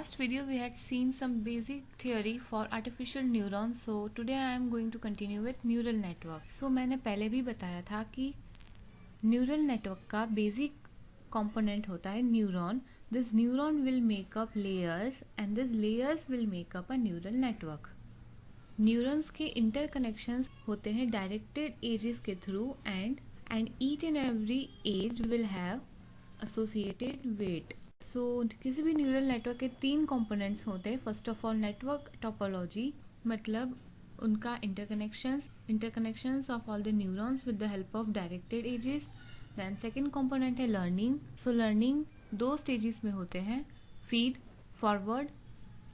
last video we had seen some basic theory for artificial neurons. So today I am going to continue with neural network. So मैंने पहले भी बताया था कि neural network का basic component होता है neuron. This neuron will make up layers and this layers will make up a neural network. Neurons के इंटरकनेक्शंस होते हैं डायरेक्टेड एजेस के through and each and every edge will have associated weight. So किसी भी neural network के 3 components होते हैं. First of all network topology, मतलब उनका interconnections of all the neurons with the help of directed edges. Then second component है learning. So learning 2 stages में होते हैं, feed forward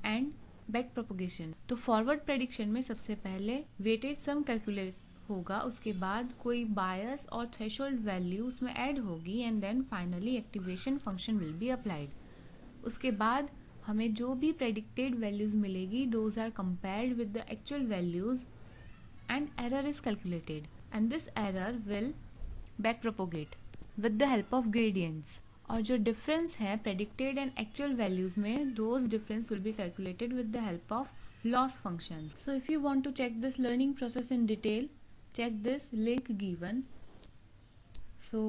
and back propagation. तो फॉरवर्ड प्रेडिक्शन में सबसे पहले वेटेड सम कैलकुलेट होगा, उसके बाद कोई बायस और थ्रेशोल्ड वैल्यू उसमें ऐड होगी and then finally activation function will be applied. उसके बाद हमें जो भी प्रेडिक्टेड वैल्यूज मिलेगी those are compared with the actual values and error is calculated and this error will back propagate with the help of gradients. और जो difference है predicted and actual values में, those difference will be calculated with the help of loss function. So if you want to check this learning process in detail, check this link given. So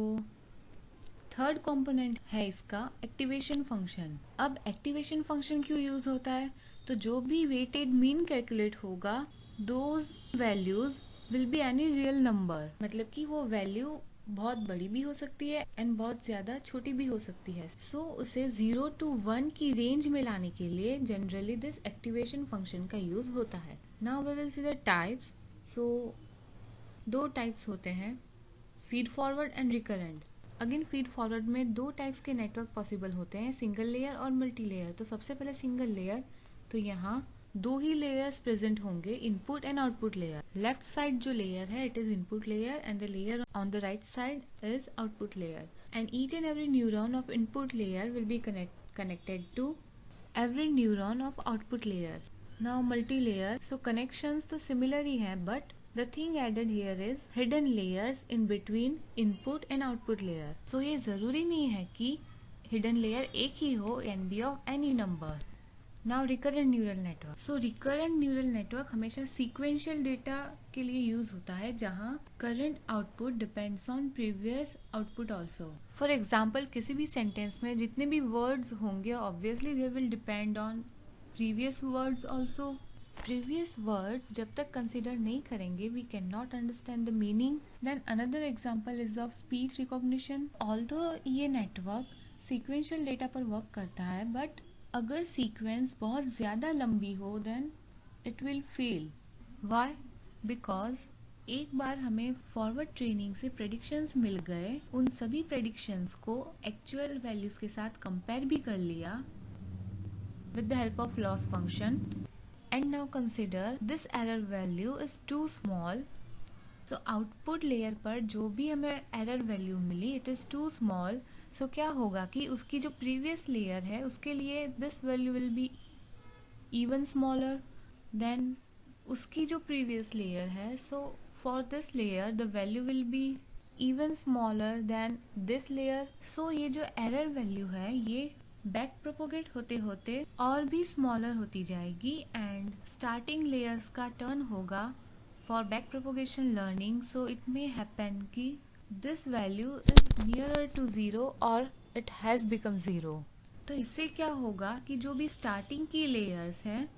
third component है इसका activation function. अब activation function क्यों use होता है? तो जो भी weighted mean calculate होगा those values will be any real number, मतलब कि वो वैल्यू बहुत बड़ी भी हो सकती है एंड बहुत ज्यादा छोटी भी हो सकती है. सो उसे 0 to 1 की रेंज में लाने के लिए जनरली दिस एक्टिवेशन फंक्शन का यूज होता है. Now we will see the types. So 2 types होते हैं, feed forward and recurrent. Again feed forward में 2 टाइप्स के नेटवर्क पॉसिबल होते हैं, सिंगल लेयर और मल्टी लेयर. तो सबसे पहले सिंगल लेयर, तो यहाँ 2 ही लेयर्स प्रेजेंट होंगे, input and output layer. Left side जो लेयर है it is input layer and the layer on the right side is output layer and each and every neuron of input layer will be connected to every neuron of output layer. Now multi layer, so connections तो similar ही हैं but the thing added here is hidden layers in between input and output layer. So ये जरूरी नहीं है कि hidden layer एक ही हो and be of any number. Now recurrent neural network. So recurrent neural network हमेशा sequential data के लिए use होता है जहाँ current output depends on previous output also. For example किसी भी sentence में जितने भी words होंगे obviously they will depend on previous words also. Previous words जब तक consider नहीं करेंगे we cannot understand the meaning. Then another example is of speech recognition. Although ये network sequential data पर work करता है but अगर sequence बहुत ज़्यादा लंबी हो then it will fail. Why? Because एक बार हमें फॉरवर्ड ट्रेनिंग से प्रेडिक्शंस मिल गए, उन सभी प्रेडिक्शंस को एक्चुअल वैल्यूज के साथ कंपेयर भी कर लिया with the help of loss function. And now consider this error value is too small. So output layer पर जो भी हमें error value milli it is too small. So क्या होगा कि उसकी जो previous layer है उसके लिए this value will be even smaller than उसकी जो previous layer है. So for this layer the value will be even smaller than this layer. So ये जो error value है ये बैक प्रोपोगेट होते होते और भी स्मॉलर होती जाएगी एंड स्टार्टिंग लेयर्स का टर्न होगा for back propagation learning. So it may happen कि this value is nearer to 0 और इट हैज़ बिकम 0. तो इससे क्या होगा कि जो भी स्टार्टिंग की लेयर्स हैं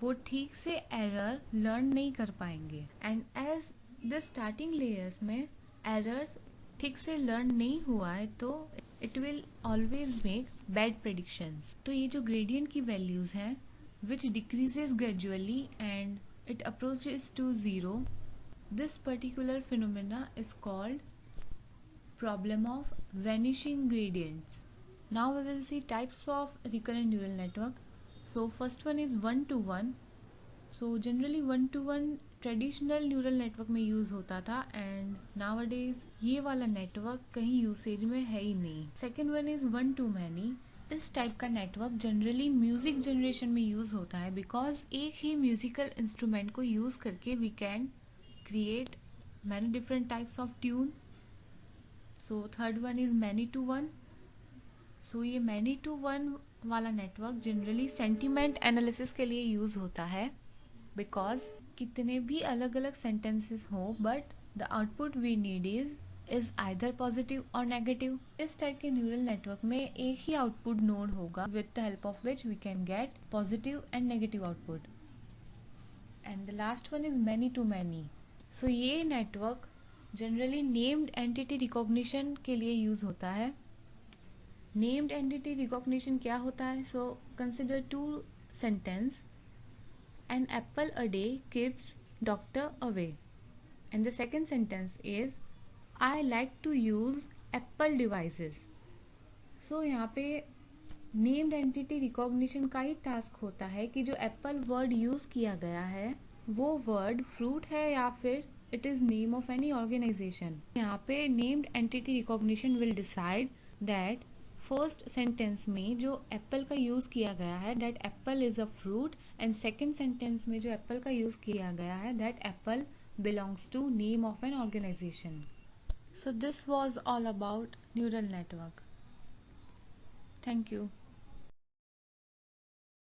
वो ठीक से एरर लर्न नहीं कर पाएंगे and as the starting layers में एरर्स ठीक से लर्न नहीं हुआ है तो it will always make bad predictions. तो ये जो gradient की values हैं which decreases gradually and it approaches to 0, this particular phenomena is called problem of vanishing gradients. Now we will see types of recurrent neural network. So first one is one-to-one. So generally one-to-one traditional neural network में use होता था and nowadays ये वाला network कहीं usage में है ही नहीं. Second one is one to many. इस टाइप का नेटवर्क जनरली म्यूजिक जनरेशन में यूज होता है बिकॉज एक ही म्यूजिकल इंस्ट्रूमेंट को यूज करके we can create many different types of tune. So third one is many to one. So ये मैनी टू वन वाला नेटवर्क जनरली सेंटिमेंट एनालिसिस के लिए यूज होता है, बिकॉज कितने भी अलग अलग सेंटेंसेस हो but the output we need is either positive और नेगेटिव। इस टाइप के न्यूरल नेटवर्क में एक ही आउटपुट नोड होगा with the help of which we can get positive and negative output. And the last one is many to many. So ये network generally named entity recognition के लिए use होता है। Named entity recognition क्या होता है? So consider two sentence, an apple a day keeps doctor away, and the second sentence is I like to use apple devices. So यहाँ पे named entity recognition का ही टास्क होता है कि जो एप्पल वर्ड यूज किया गया है वो वर्ड फ्रूट है या फिर it is name of any organisation. यहाँ पे named entity recognition will decide that first sentence में जो एप्पल का यूज किया गया है that apple is a fruit, and second sentence में जो एप्पल का यूज किया गया है that apple belongs to name of an organisation. So this was all about neural network. Thank you.